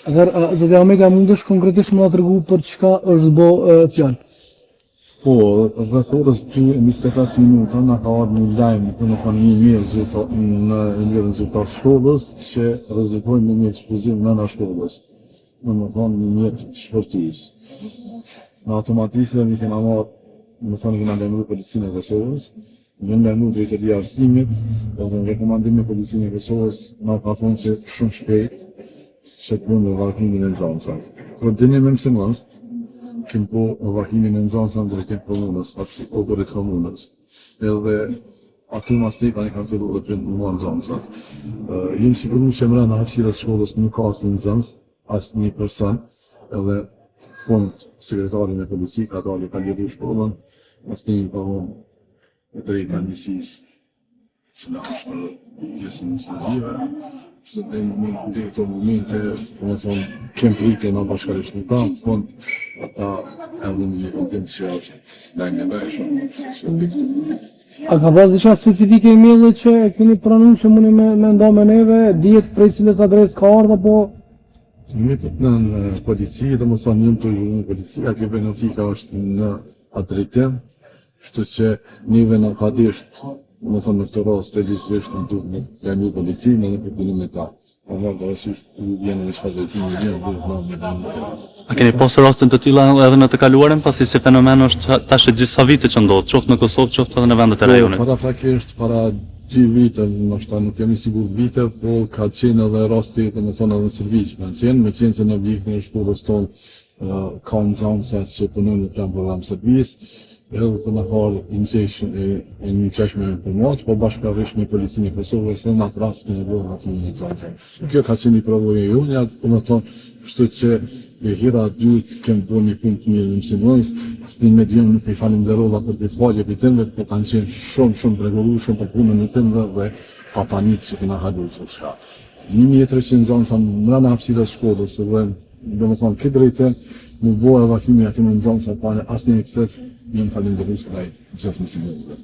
Atëherë, zotja Omega, mundesh konkretisht më na tregu për çka është bë fjalë? Po, rreth orës 25 minuta na ka ardhur një lajm në një mirë rezultat shkollës që rrezikojnë me një eksploziv nëna shkollës. Domethënë një mjet shpërtues. Në automatisë mi kena marrë, domethënë kena lajmëruar policinë e Kosovës, një lajmëruar drejtoria e arsimit, edhe në rekomandim e policinë e Kosovës na ka thonë që shumë shpejt që punë në evakuimin e nxënësve. Koordinim me mësimës, kem po evakuimin e nxënësve në drejtim komunës, aty opërit komunës. Edhe aty mas te kanë filluar të punuar nxënësat. Jem siguruar që brenda hapësirës shkollës nuk ka asnjë nxënës, asnjë person, edhe fond sekretarin e policisë ka dalë ka lidhur shkollën, asnjë pavon e drejta njësisë që është pjesën ekskluzive. Që të në këto momente, kem pritje në bashkarisht në kam, fond ata erdhën një vendim që është lajmë e shumë. A ka pas diçka specifike email që e keni pranuar që mundi me nda me neve, dihet prej cilës adresë ka ardhur apo? Në polici, dhe më thonë njëm të në polici, a kjo benefica është në drejtim, shtu që njëve në ka disht, më thonë në këtë rast të ligjërisht në duke në jam polici në përpunim me ta. A më dhe rësysh vjenë në shfazëtimi një dhe në në rast. A keni pasur rastin të tilla edhe në të kaluarin, pasi si fenomen është tash gjithsa vite që ndodh, qoftë në Kosovë, qoftë edhe në vendet e rajonit? Parafrakisht, para 2 vite, nështë nuk jam i sigur vite, po ka qenë edhe rasti, dhe me thonë edhe në serviqë me qenë se në objektin e shkollës tonë ka nxënësa që punojnë në plan program service, edhe të në harë i një qeshme informat, po bashkërisht me policinë e Kosovës, në atë rast kene bërë në kimi një nxënësa. Kjo ka qenë i provojë e unja, dhe me thonë, shtu që e hira dytë kemë bërë një punë të mirë në mësimës, asnjë medium nuk i falenderova për të falje për tënde, po kanë qenë shumë pregorueshëm për punën e tënde dhe pa panikë që kena haluar çdo çka. 1300 nxënësa brenda hapësirës shkollës, dhe domethënë këtë drejtim nuk bëu evakuimi aty në nxënësa pa asnjë ekses, jam falendërues ndaj gjithë mësimësve.